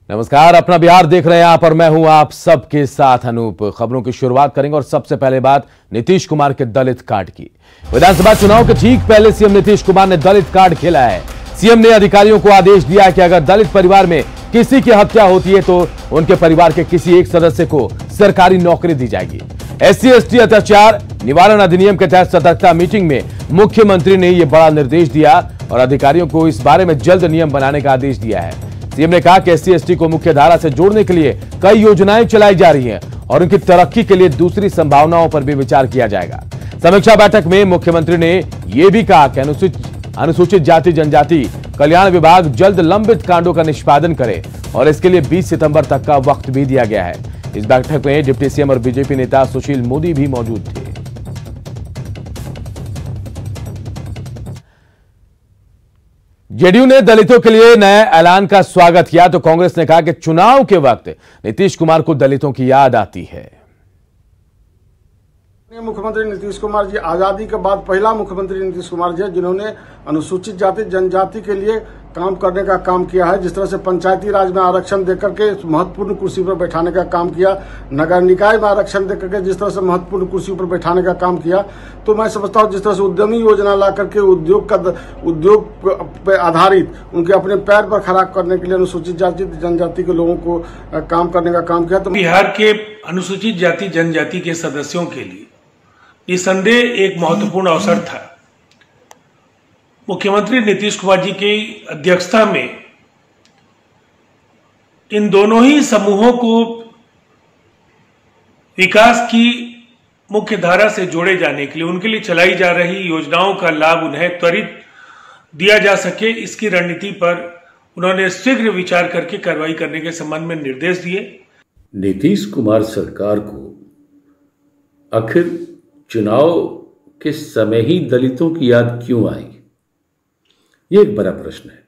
नमस्कार, अपना बिहार देख रहे हैं आप और मैं हूं आप सबके साथ अनूप। खबरों की शुरुआत करेंगे और सबसे पहले बात नीतीश कुमार के दलित कार्ड की। विधानसभा चुनाव के ठीक पहले सीएम नीतीश कुमार ने दलित कार्ड खेला है। सीएम ने अधिकारियों को आदेश दिया कि अगर दलित परिवार में किसी की हत्या होती है तो उनके परिवार के किसी एक सदस्य को सरकारी नौकरी दी जाएगी। SC/ST अत्याचार निवारण अधिनियम के तहत सतर्कता मीटिंग में मुख्यमंत्री ने यह बड़ा निर्देश दिया और अधिकारियों को इस बारे में जल्द नियम बनाने का आदेश दिया है। सीएम ने कहा कि SC/ST को मुख्य धारा से जोड़ने के लिए कई योजनाएं चलाई जा रही हैं और उनकी तरक्की के लिए दूसरी संभावनाओं पर भी विचार किया जाएगा। समीक्षा बैठक में मुख्यमंत्री ने यह भी कहा कि अनुसूचित जाति जनजाति कल्याण विभाग जल्द लंबित कांडों का निष्पादन करे और इसके लिए 20 सितंबर तक का वक्त भी दिया गया है। इस बैठक में डिप्टी सीएम और बीजेपी नेता सुशील मोदी भी मौजूद थे। जेडीयू ने दलितों के लिए नए ऐलान का स्वागत किया तो कांग्रेस ने कहा कि चुनाव के वक्त नीतीश कुमार को दलितों की याद आती है। मुख्यमंत्री नीतीश कुमार जी आजादी के बाद पहला मुख्यमंत्री नीतीश कुमार जी जिन्होंने अनुसूचित जाति जनजाति के लिए काम करने का काम किया है। जिस तरह से पंचायती राज में आरक्षण देकर के महत्वपूर्ण कुर्सी पर बैठाने का काम किया, नगर निकाय में आरक्षण देकर के जिस तरह से महत्वपूर्ण कुर्सी पर बैठाने का काम किया, तो मैं समझता हूँ जिस तरह से उद्यमी योजना ला करके उद्योग पे आधारित उनके अपने पैर पर खड़ा करने के लिए अनुसूचित जाति जनजाति के लोगों को काम करने का काम किया। तो बिहार के अनुसूचित जाति जनजाति के सदस्यों के लिए निसंदेह एक महत्वपूर्ण अवसर था। मुख्यमंत्री नीतीश कुमार जी की अध्यक्षता में इन दोनों ही समूहों को विकास की मुख्य धारा से जोड़े जाने के लिए उनके लिए चलाई जा रही योजनाओं का लाभ उन्हें त्वरित दिया जा सके, इसकी रणनीति पर उन्होंने शीघ्र विचार करके कार्रवाई करने के संबंध में निर्देश दिए। नीतीश कुमार सरकार को आखिर चुनाव के समय ही दलितों की याद क्यों आई, ये एक बड़ा प्रश्न है।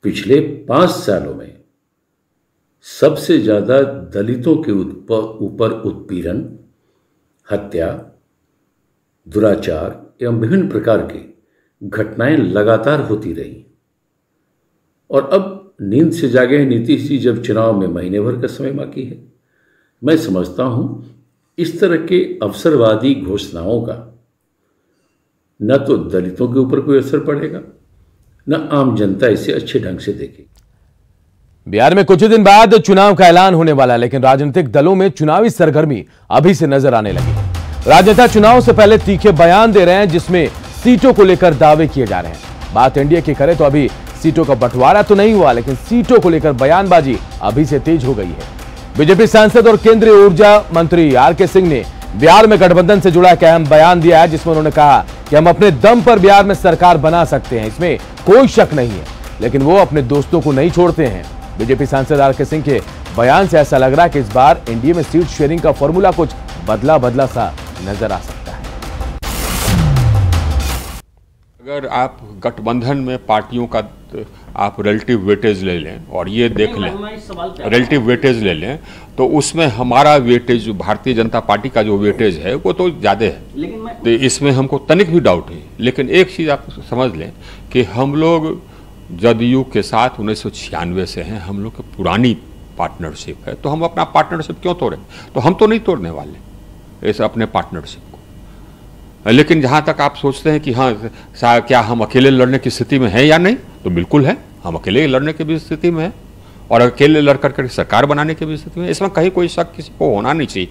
पिछले 5 सालों में सबसे ज्यादा दलितों के ऊपर उत्पीड़न, हत्या, दुराचार एवं विभिन्न प्रकार की घटनाएं लगातार होती रही और अब नींद से जागे हैं नीतीश जी जब चुनाव में महीने भर का समय बाकी है। मैं समझता हूं इस तरह के अवसरवादी घोषणाओं का न तो दलितों के ऊपर कोई असर पड़ेगा, न आम जनता इसे अच्छे ढंग से देखेगी। बिहार में कुछ ही दिन बाद चुनाव का ऐलान होने वाला है, लेकिन राजनीतिक दलों में चुनावी सरगर्मी अभी से नजर आने लगी। राजनेता चुनाव से पहले तीखे बयान दे रहे हैं जिसमें सीटों को लेकर दावे किए जा रहे हैं। बात एनडीए की करें तो अभी सीटों का बंटवारा तो नहीं हुआ, लेकिन सीटों को लेकर बयानबाजी अभी से तेज हो गई है। बीजेपी सांसद और केंद्रीय ऊर्जा मंत्री RK सिंह ने बिहार में गठबंधन से जुड़ा एक अहम बयान दिया है जिसमें उन्होंने कहा कि हम अपने दम पर बिहार में सरकार बना सकते हैं, इसमें कोई शक नहीं है, लेकिन वो अपने दोस्तों को नहीं छोड़ते हैं। बीजेपी सांसद RK सिंह के बयान से ऐसा लग रहा है कि इस बार एनडीए में सीट शेयरिंग का फॉर्मूला कुछ बदला सा नजर आ सकता है। अगर आप गठबंधन में पार्टियों का आप रिलेटिव वेटेज ले लें और ये देख लें, रिलेटिव वेटेज ले लें तो उसमें हमारा वेटेज भारतीय जनता पार्टी का जो वेटेज है वो तो ज़्यादा है, तो इसमें हमको तनिक भी डाउट है। लेकिन एक चीज़ आप समझ लें कि हम लोग जदयू के साथ 1996 से हैं, हम लोग की पुरानी पार्टनरशिप है, तो हम अपना पार्टनरशिप क्यों तोड़ें? तो हम तो नहीं तोड़ने वाले इस अपने पार्टनरशिप को। लेकिन जहाँ तक आप सोचते हैं कि हाँ क्या हम अकेले लड़ने की स्थिति में हैं या नहीं, तो बिल्कुल है, हम अकेले लड़ने की भी स्थिति में हैं और अकेले लड़ करके सरकार बनाने की भी स्थिति में, इसमें कहीं कोई शक किसी को होना नहीं चाहिए।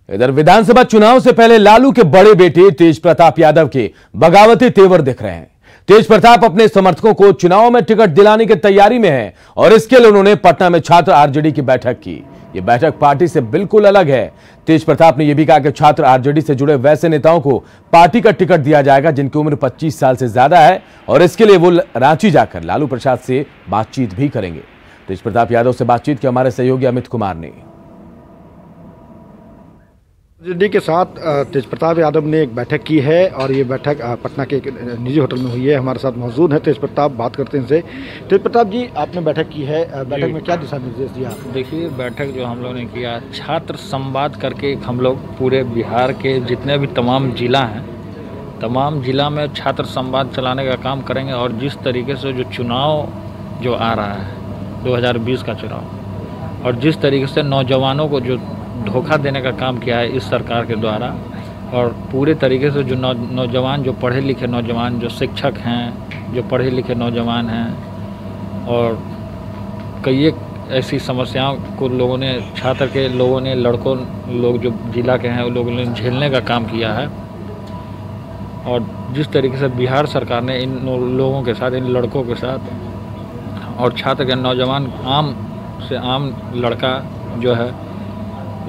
इधर विधानसभा चुनाव से पहले लालू के बड़े बेटे तेज प्रताप यादव के बगावती तेवर दिख रहे हैं। तेज प्रताप अपने समर्थकों को चुनाव में टिकट दिलाने की तैयारी में है और इसके लिए उन्होंने पटना में छात्र आरजेडी की बैठक की। ये बैठक पार्टी से बिल्कुल अलग है। तेज प्रताप ने यह भी कहा कि छात्र आरजेडी से जुड़े वैसे नेताओं को पार्टी का टिकट दिया जाएगा जिनकी उम्र 25 साल से ज्यादा है और इसके लिए वो रांची जाकर लालू प्रसाद से बातचीत भी करेंगे। तेज प्रताप यादव से बातचीत की हमारे सहयोगी अमित कुमार ने। आरजेडी के साथ तेज प्रताप यादव ने एक बैठक की है और ये बैठक पटना के एक निजी होटल में हुई है। हमारे साथ मौजूद है तेज प्रताप, बात करते हैं इनसे। तेज प्रताप जी, आपने बैठक की है, बैठक में क्या दिशा निर्देश दिया? देखिए, बैठक जो हम लोगों ने किया, छात्र संवाद करके हम लोग पूरे बिहार के जितने भी तमाम जिला हैं, तमाम जिला में छात्र संवाद चलाने का काम करेंगे और जिस तरीके से जो चुनाव जो आ रहा है 2020 का चुनाव, और जिस तरीके से नौजवानों को जो धोखा देने का काम किया है इस सरकार के द्वारा, और पूरे तरीके से जो नौजवान जो पढ़े लिखे नौजवान जो शिक्षक हैं, जो पढ़े लिखे नौजवान हैं, और कई एक ऐसी समस्याओं को लोगों ने, छात्र के लोगों ने, लड़कों लोग जो जिला के हैं उन लोगों ने झेलने का काम किया है। और जिस तरीके से बिहार सरकार ने इन लोगों के साथ, इन लड़कों के साथ और छात्र के नौजवान आम से आम लड़का जो है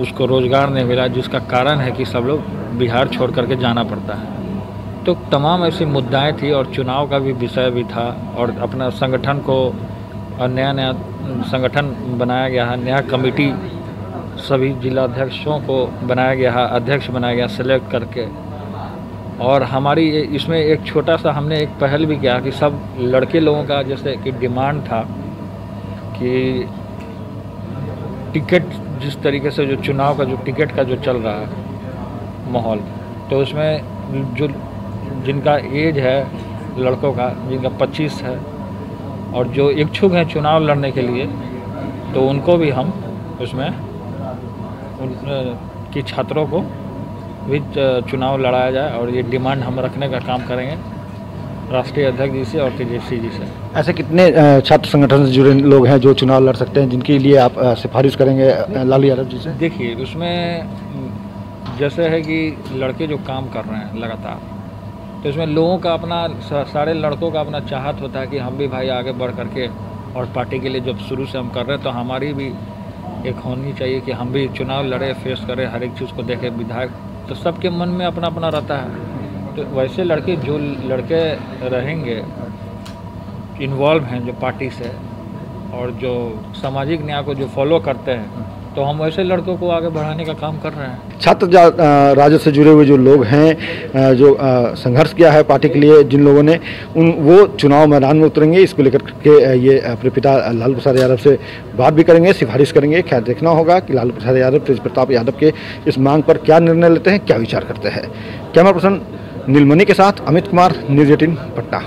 उसको रोज़गार नहीं मिला, जिसका कारण है कि सब लोग बिहार छोड़ करके जाना पड़ता है। तो तमाम ऐसी मुद्दाएं थी और चुनाव का भी विषय भी था, और अपना संगठन को और नया संगठन बनाया गया है, नया कमेटी सभी जिला अध्यक्षों को बनाया गया है, अध्यक्ष बनाया गया सेलेक्ट करके। और हमारी इसमें एक छोटा सा हमने एक पहल भी किया कि सब लड़के लोगों का जैसे कि डिमांड था कि टिकट, जिस तरीके से जो चुनाव का जो टिकट का जो चल रहा है माहौल, तो उसमें जो जिनका एज है लड़कों का, जिनका 25 है और जो इच्छुक हैं चुनाव लड़ने के लिए, तो उनको भी हम उसमें कि छात्रों को भी चुनाव लड़ाया जाए, और ये डिमांड हम रखने का काम करेंगे राष्ट्रीय अध्यक्ष जी से और तेजस्वी जी से। ऐसे कितने छात्र संगठन से जुड़े लोग हैं जो चुनाव लड़ सकते हैं, जिनके लिए आप सिफारिश करेंगे लालू यादव जी से? देखिए, उसमें जैसे है कि लड़के जो काम कर रहे हैं लगातार, तो इसमें लोगों का अपना, सारे लड़कों का अपना चाहत होता है कि हम भी भाई आगे बढ़ करके, और पार्टी के लिए जब शुरू से हम कर रहे हैं तो हमारी भी एक होनी चाहिए कि हम भी चुनाव लड़े, फेस करें, हर एक चीज़ को देखें। विधायक तो सबके मन में अपना अपना रहता है, तो वैसे लड़के जो लड़के रहेंगे इन्वॉल्व हैं जो पार्टी से और जो सामाजिक न्याय को जो फॉलो करते हैं, तो हम वैसे लड़कों को आगे बढ़ाने का काम कर रहे हैं। छात्र राजद से जुड़े हुए जो लोग हैं, जो संघर्ष किया है पार्टी के लिए, जिन लोगों ने वो चुनाव मैदान में उतरेंगे, इसको लेकर के ये अपने पिता लालू प्रसाद यादव से बात भी करेंगे, सिफारिश करेंगे। खैर, देखना होगा कि लालू प्रसाद यादव तेज प्रताप यादव के इस मांग पर क्या निर्णय लेते हैं, क्या विचार करते हैं। कैमरा पर्सन नीलमणि के साथ अमित कुमार, न्यूज़ 18 पटना।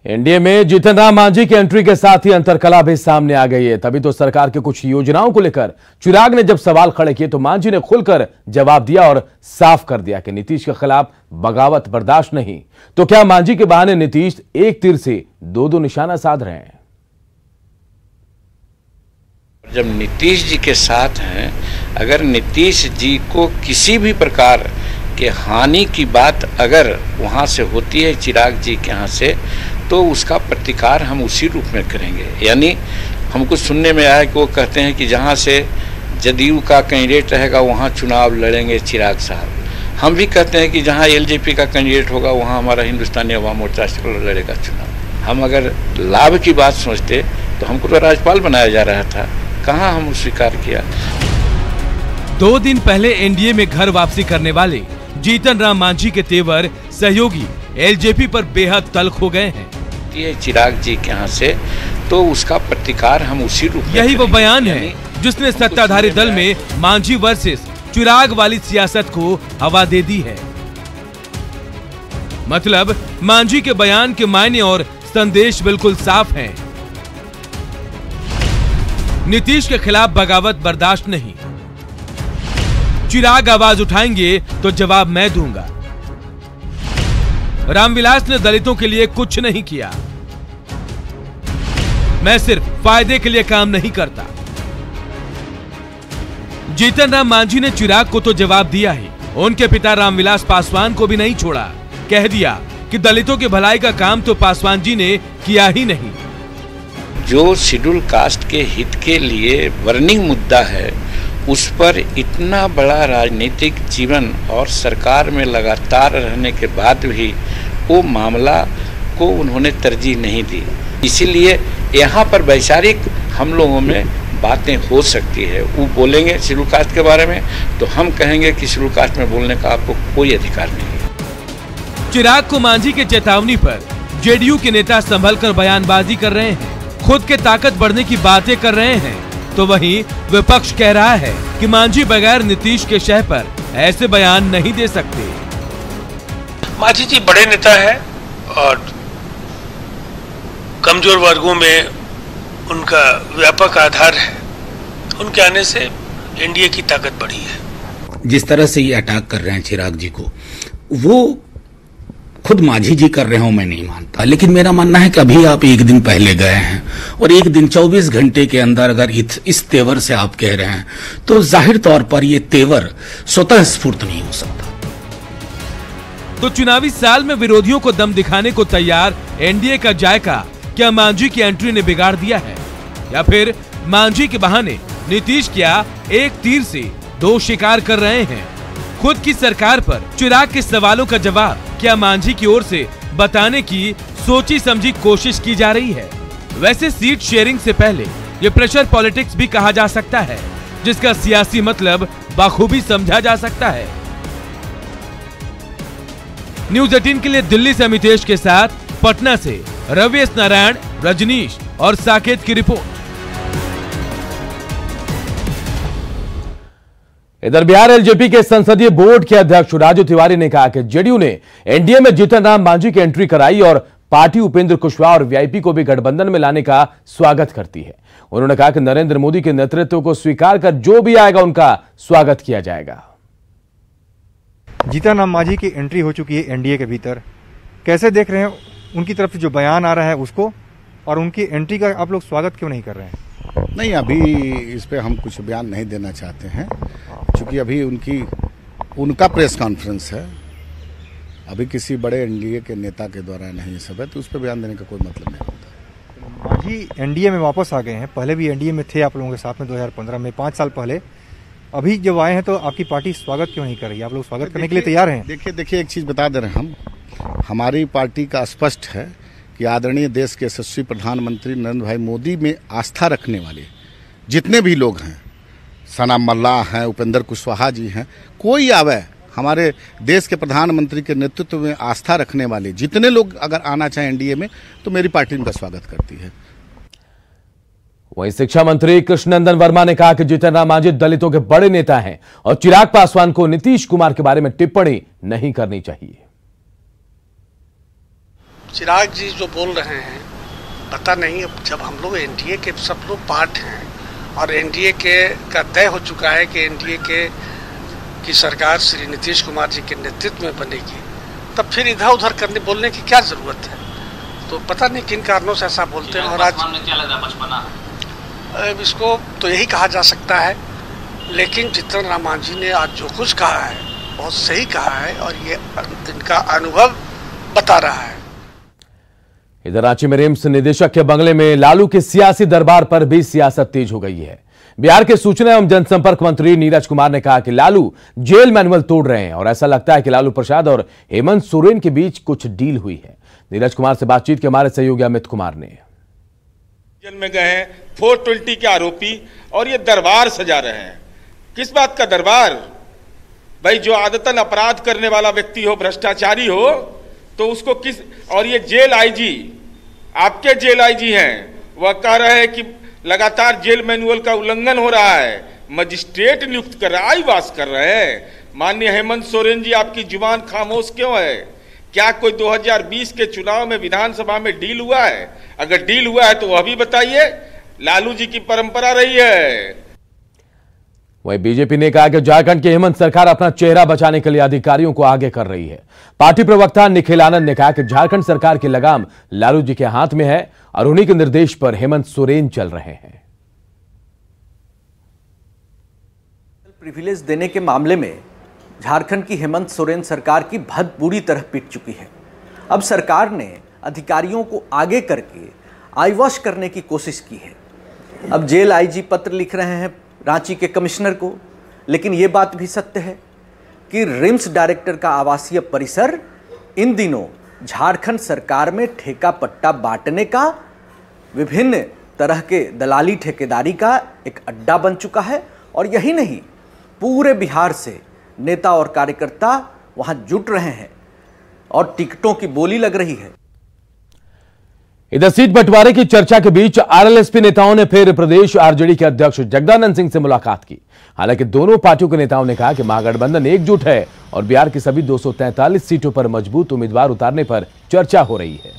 एनडीए में जीतन राम मांझी की एंट्री के साथ ही अंतरकला भी सामने आ गई है। तभी तो सरकार के कुछ योजनाओं को लेकर चिराग ने जब सवाल खड़े किए तो मांझी ने खुलकर जवाब दिया और साफ कर दिया कि नीतीश के खिलाफ बगावत बर्दाश्त नहीं। तो क्या मांझी के बहाने नीतीश एक तीर से दो निशाना साध रहे हैं? जब नीतीश जी के साथ हैं, अगर नीतीश जी को किसी भी प्रकार के हानि की बात अगर वहाँ से होती है चिराग जी के यहाँ से, तो उसका प्रतिकार हम उसी रूप में करेंगे। यानी हमको सुनने में आया कि वो कहते हैं कि जहाँ से जदयू का कैंडिडेट रहेगा वहाँ चुनाव लड़ेंगे चिराग साहब। हम भी कहते हैं कि जहाँ एलजेपी का कैंडिडेट होगा वहाँ हमारा हिंदुस्तानी अवाम मोर्चा लड़ेगा चुनाव। हम अगर लाभ की बात सोचते तो हमको तो राज्यपाल बनाया जा रहा था, कहाँ हम स्वीकार किया। 2 दिन पहले एनडीए में घर वापसी करने वाले जीतन राम मांझी के तेवर सहयोगी एलजेपी पर बेहद तल्ख हो गए हैं। ये चिराग जी के यहाँ से, तो उसका प्रतिकार हम उसी रूप में यही वो बयान है जिसने सत्ताधारी दल में मांझी वर्सेस चिराग वाली सियासत को हवा दे दी है। मतलब मांझी के बयान के मायने और संदेश बिल्कुल साफ हैं। नीतीश के खिलाफ बगावत बर्दाश्त नहीं, चिराग आवाज उठाएंगे तो जवाब मैं दूंगा। रामविलास ने दलितों के लिए कुछ नहीं किया, मैं सिर्फ फायदे के लिए काम नहीं करता। जीतन राम मांझी ने चिराग को तो जवाब दिया ही, उनके पिता रामविलास पासवान को भी नहीं छोड़ा। कह दिया कि दलितों की भलाई का काम तो पासवान जी ने किया ही नहीं। जो शेड्यूल कास्ट के हित के लिए बर्निंग मुद्दा है, उस पर इतना बड़ा राजनीतिक जीवन और सरकार में लगातार रहने के बाद भी वो मामला को उन्होंने तरजीह नहीं दी। इसीलिए यहाँ पर वैचारिक हम लोगों में बातें हो सकती है। वो बोलेंगे शेड्यूल कास्ट के बारे में तो हम कहेंगे कि शेड्यूल कास्ट में बोलने का आपको कोई अधिकार नहीं। चिराग को मांझी के चेतावनी पर जेडीयू के नेता संभलकर बयानबाजी कर रहे हैं, खुद के ताकत बढ़ने की बातें कर रहे हैं, तो वहीं विपक्ष कह रहा है कि मांझी बगैर नीतीश के शह पर ऐसे बयान नहीं दे सकते। मांझी जी बड़े नेता है और कमजोर वर्गों में उनका व्यापक आधार है। उनके आने से एनडीए की ताकत बढ़ी है। जिस तरह से ये अटैक कर रहे हैं चिराग जी को, वो खुद मांझी जी कर रहे हो मैं नहीं मानता, लेकिन मेरा मानना है कि अभी आप एक दिन पहले गए हैं और एक दिन 24 घंटे के अंदर अगर इस तेवर से आप कह रहे हैं तो जाहिर तौर पर ये तेवर स्वतः स्फूर्त नहीं हो सकता। तो चुनावी साल में विरोधियों को दम दिखाने को तैयार एनडीए का जायका क्या मांझी की एंट्री ने बिगाड़ दिया है, या फिर मांझी के बहाने नीतीश क्या एक तीर से दो शिकार कर रहे हैं? खुद की सरकार पर चिराग के सवालों का जवाब क्या मांझी की ओर से बताने की सोची समझी कोशिश की जा रही है? वैसे सीट शेयरिंग से पहले ये प्रेशर पॉलिटिक्स भी कहा जा सकता है, जिसका सियासी मतलब बखूबी समझा जा सकता है। न्यूज़ 18 के लिए दिल्ली से अमितेश के साथ पटना से रविश नारायण, रजनीश और साकेत की रिपोर्ट। इधर बिहार एलजेपी के संसदीय बोर्ड के अध्यक्ष राजू तिवारी ने कहा कि जेडीयू ने एनडीए में जीतन राम मांझी की एंट्री कराई और पार्टी उपेंद्र कुशवाहा और वीआईपी को भी गठबंधन में लाने का स्वागत करती है। उन्होंने कहा कि नरेंद्र मोदी के नेतृत्व को स्वीकार कर जो भी आएगा उनका स्वागत किया जाएगा। जीतन राम मांझी की एंट्री हो चुकी है एनडीए के भीतर, कैसे देख रहे हैं उनकी तरफ से जो बयान आ रहा है उसको, और उनकी एंट्री का आप लोग स्वागत क्यों नहीं कर रहे हैं? नहीं, अभी इस पे हम कुछ बयान नहीं देना चाहते हैं, क्योंकि अभी उनका प्रेस कॉन्फ्रेंस है, अभी किसी बड़े एनडीए के नेता के द्वारा नहीं ये सब है, तो उस पर बयान देने का कोई मतलब नहीं होता। मांझी एनडीए में वापस आ गए हैं, पहले भी एनडीए में थे आप लोगों के साथ में 2015 में, 5 साल पहले। अभी जब आए हैं तो आपकी पार्टी स्वागत क्यों नहीं कर रही? आप लोग स्वागत करने के लिए तैयार हैं? देखिए एक चीज बता दे रहे हैं, हमारी पार्टी का स्पष्ट है कि आदरणीय देश के यशस्वी प्रधानमंत्री नरेंद्र भाई मोदी में आस्था रखने वाले जितने भी लोग हैं, सनाम मल्लाह हैं, उपेंद्र कुशवाहा जी हैं, कोई आवे, हमारे देश के प्रधानमंत्री के नेतृत्व में आस्था रखने वाले जितने लोग अगर आना चाहें एनडीए में, तो मेरी पार्टी उनका स्वागत करती है। वहीं शिक्षा मंत्री कृष्णनंदन वर्मा ने कहा कि जीतन राम मांझी दलितों के बड़े नेता हैं और चिराग पासवान को नीतीश कुमार के बारे में टिप्पणी नहीं करनी चाहिए। चिराग जी जो बोल रहे हैं पता नहीं, अब जब हम लोग एनडीए के सब लोग पार्ट हैं और एनडीए के का तय हो चुका है कि एनडीए की सरकार श्री नीतीश कुमार जी के नेतृत्व में बनेगी, तब फिर इधर उधर करने बोलने की क्या जरूरत है? तो पता नहीं किन कारणों से ऐसा बोलते हैं। और आज इसको तो यही कहा जा सकता है, लेकिन जीतन राम मांझी ने आज जो कुछ कहा है बहुत सही कहा है और ये इनका अनुभव बता रहा है। इधर रांची में रिम्स निदेशक के बंगले में लालू के सियासी दरबार पर भी सियासत तेज हो गई है। बिहार के सूचना एवं जनसंपर्क मंत्री नीरज कुमार ने कहा कि लालू जेल मैनुअल तोड़ रहे हैं और ऐसा लगता है कि लालू प्रसाद और हेमंत सोरेन के बीच कुछ डील हुई है। नीरज कुमार से बातचीत के हमारे सहयोगी अमित कुमार ने। जेल में गए हैं 420 के आरोपी और ये दरबार सजा रहे हैं। किस बात का दरबार? भाई जो आदतन अपराध करने वाला व्यक्ति हो, भ्रष्टाचारी हो, तो उसको किस, और ये जेल आईजी, आपके जेल आईजी हैं, वह कह रहे हैं कि लगातार जेल मैनुअल का उल्लंघन हो रहा है, मजिस्ट्रेट नियुक्त कर रहा है, वास कर रहे हैं। माननीय हेमंत सोरेन जी, आपकी जुबान खामोश क्यों है? क्या कोई 2020 के चुनाव में विधानसभा में डील हुआ है? अगर डील हुआ है तो वह भी बताइए। लालू जी की परंपरा रही है। वहीं बीजेपी ने कहा कि झारखंड की हेमंत सरकार अपना चेहरा बचाने के लिए अधिकारियों को आगे कर रही है। पार्टी प्रवक्ता निखिल आनंद ने कहा कि झारखंड सरकार की लगाम लालू जी के हाथ में है और उन्हीं के निर्देश पर हेमंत सोरेन चल रहे हैं। प्रिविलेज देने के मामले में झारखंड की हेमंत सोरेन सरकार की भद बुरी तरह पिट चुकी है। अब सरकार ने अधिकारियों को आगे करके आईवॉश करने की कोशिश की है। अब जेल आईजी पत्र लिख रहे हैं रांची के कमिश्नर को, लेकिन ये बात भी सत्य है कि रिम्स डायरेक्टर का आवासीय परिसर इन दिनों झारखंड सरकार में ठेका पट्टा बांटने का, विभिन्न तरह के दलाली ठेकेदारी का एक अड्डा बन चुका है। और यही नहीं, पूरे बिहार से नेता और कार्यकर्ता वहां जुट रहे हैं और टिकटों की बोली लग रही है। इधर सीट बंटवारे की चर्चा के बीच आरएलएसपी नेताओं ने फिर प्रदेश आरजेडी के अध्यक्ष जगदानंद सिंह से मुलाकात की। हालांकि दोनों पार्टियों के नेताओं ने कहा कि महागठबंधन एकजुट है और बिहार की सभी 243 सीटों पर मजबूत उम्मीदवार उतारने पर चर्चा हो रही है।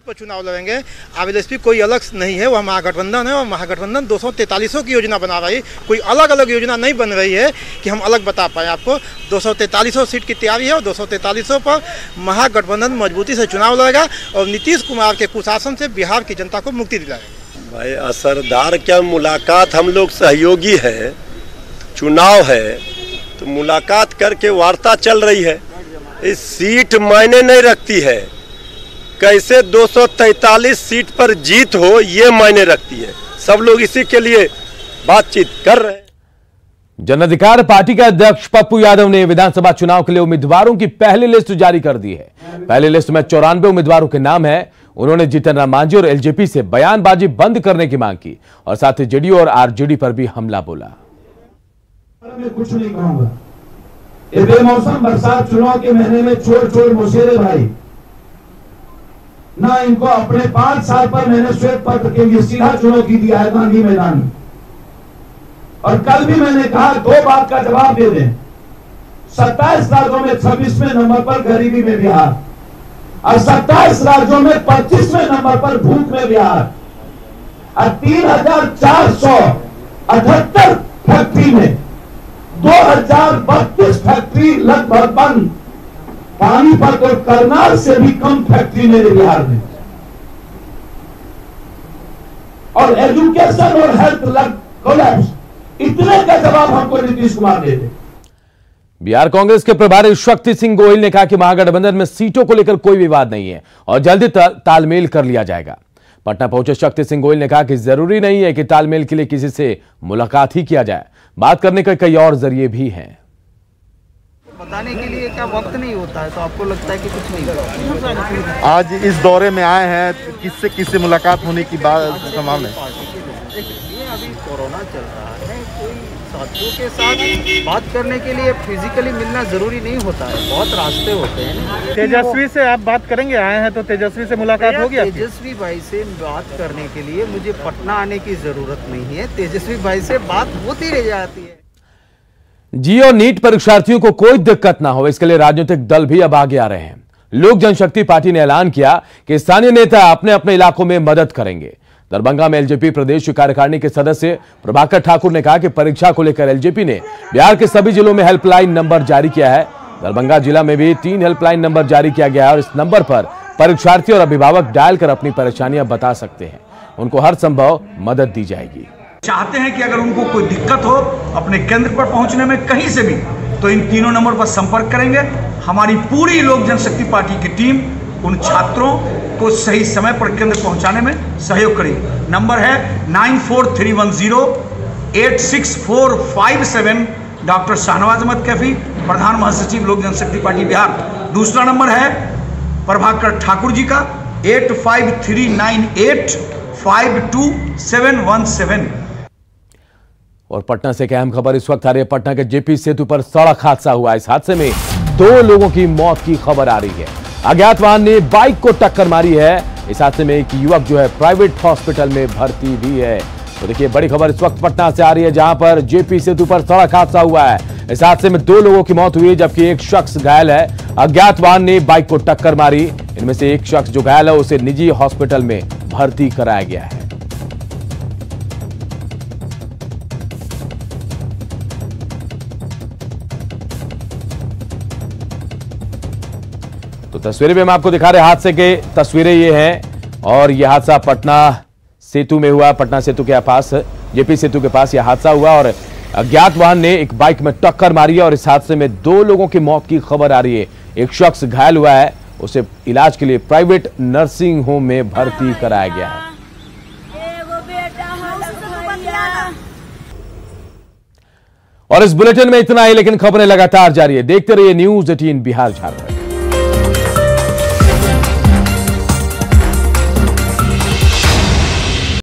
सीट पर चुनाव लड़ेंगे। अब एलएसपी कोई अलग नहीं है, वह महागठबंधन है और महागठबंधन 243 की योजना बना रही, कोई अलग अलग योजना नहीं बन रही है कि हम अलग बता पाए आपको। 243 सीट की तैयारी है और 243 पर महागठबंधन मजबूती से चुनाव लड़ेगा और नीतीश कुमार के कुशासन से बिहार की जनता को मुक्ति दिलाएगा। भाई असरदार क्या मुलाकात, हम लोग सहयोगी है, चुनाव है तो मुलाकात करके वार्ता चल रही है। इस सीट मायने नहीं रखती है, कैसे 243 सीट पर जीत हो ये मायने रखती है। सब लोग इसी के लिए बातचीत कर रहे हैं। जन अधिकार पार्टी के अध्यक्ष पप्पू यादव ने विधानसभा चुनाव के लिए उम्मीदवारों की पहली लिस्ट जारी कर दी है। पहली लिस्ट में 94 उम्मीदवारों के नाम है। उन्होंने जीतन राम मांझी और एलजेपी से बयानबाजी बंद करने की मांग की और साथ ही जेडीयू और आरजेडी पर भी हमला बोला। मैं कुछ नहीं कहूंगा, ये बेमौसम बरसात चुनाव के महीने में चोर मोशेरे भाई ना, इनको अपने 5 साल पर मैंने श्वेत पत्र के लिए सीधा चुनौती दिया है गांधी मैदान में। और कल भी मैंने कहा 2 बात का जवाब दे दें। 27 राज्यों में 26वें नंबर पर गरीबी में बिहार और 27 राज्यों में 25वें नंबर पर भूख में बिहार और 3478 फैक्ट्री में 2032 फैक्ट्री लगभग बंद। पानीपत और करनाल से भी कम फैक्ट्री मेरे बिहार में। और एजुकेशन और हेल्थ कोलैप्स, इतने का जवाब हमको नीतीश कुमार दे दे। बिहार कांग्रेस के प्रभारी शक्ति सिंह गोहिल ने कहा कि महागठबंधन में सीटों को लेकर कोई विवाद नहीं है और जल्दी तालमेल कर लिया जाएगा। पटना पहुंचे शक्ति सिंह गोहिल ने कहा कि जरूरी नहीं है कि तालमेल के लिए किसी से मुलाकात ही किया जाए, बात करने के कई और जरिए भी हैं। बताने के लिए क्या वक्त नहीं होता है, तो आपको लगता है कि कुछ नहीं होता। आज इस दौरे में आए हैं, किससे मुलाकात होने की बात संभावना है? अभी कोरोना चल रहा है, कोई साथियों के साथ बात करने के लिए फिजिकली मिलना जरूरी नहीं होता है, बहुत रास्ते होते हैं। तेजस्वी से आप बात करेंगे, आए हैं तो तेजस्वी से मुलाकात होगी? तेजस्वी भाई से बात करने के लिए मुझे पटना आने की जरूरत नहीं है, तेजस्वी भाई से बात होती रह जाती है। जियो नीट परीक्षार्थियों को कोई दिक्कत ना हो, इसके लिए राजनीतिक दल भी अब आगे आ रहे हैं। लोक जनशक्ति पार्टी ने ऐलान किया कि स्थानीय नेता अपने अपने इलाकों में मदद करेंगे। दरभंगा में एलजेपी प्रदेश कार्यकारिणी के सदस्य प्रभाकर ठाकुर ने कहा कि परीक्षा को लेकर एलजेपी ने बिहार के सभी जिलों में हेल्पलाइन नंबर जारी किया है। दरभंगा जिला में भी 3 हेल्पलाइन नंबर जारी किया गया है और इस नंबर पर परीक्षार्थी और अभिभावक डायल कर अपनी परेशानियां बता सकते हैं। उनको हर संभव मदद दी जाएगी। चाहते हैं कि अगर उनको कोई दिक्कत हो अपने केंद्र पर पहुंचने में कहीं से भी, तो इन तीनों नंबर पर संपर्क करेंगे। हमारी पूरी लोक जनशक्ति पार्टी की टीम उन छात्रों को सही समय पर केंद्र पहुंचाने में सहयोग करेगी। नंबर है 9431086457, डॉक्टर शाहनवाज अहमद कैफी, प्रधान महासचिव लोक जनशक्ति पार्टी बिहार। दूसरा नंबर है प्रभाकर ठाकुर जी का 8539852717। और पटना से एक अहम खबर इस वक्त आ रही है। पटना के जेपी सेतु पर सड़क हादसा हुआ। इस हादसे में 2 लोगों की मौत की खबर आ रही है। अज्ञात वाहन ने बाइक को टक्कर मारी है। इस हादसे में एक युवक जो है प्राइवेट हॉस्पिटल में भर्ती भी है। तो देखिए बड़ी खबर इस वक्त पटना से आ रही है, जहां पर जेपी सेतु पर सड़क हादसा हुआ है। इस हादसे में 2 लोगों की मौत हुई है, जबकि एक शख्स घायल है। अज्ञात वाहन ने बाइक को टक्कर मारी। इनमें से एक शख्स जो घायल है उसे निजी हॉस्पिटल में भर्ती कराया गया है। तो तस्वीरें भी हम आपको दिखा रहे हैं, हादसे के तस्वीरें ये हैं और यह हादसा पटना सेतु में हुआ। पटना सेतु के पास, जेपी सेतु के पास यह हादसा हुआ और अज्ञात वाहन ने एक बाइक में टक्कर मारी है और इस हादसे में 2 लोगों की मौत की खबर आ रही है। एक शख्स घायल हुआ है, उसे इलाज के लिए प्राइवेट नर्सिंग होम में भर्ती कराया गया है। और इस बुलेटिन में इतना ही, लेकिन खबरें लगातार जारी है। देखते रहिए न्यूज़ 18 बिहार झारखंड।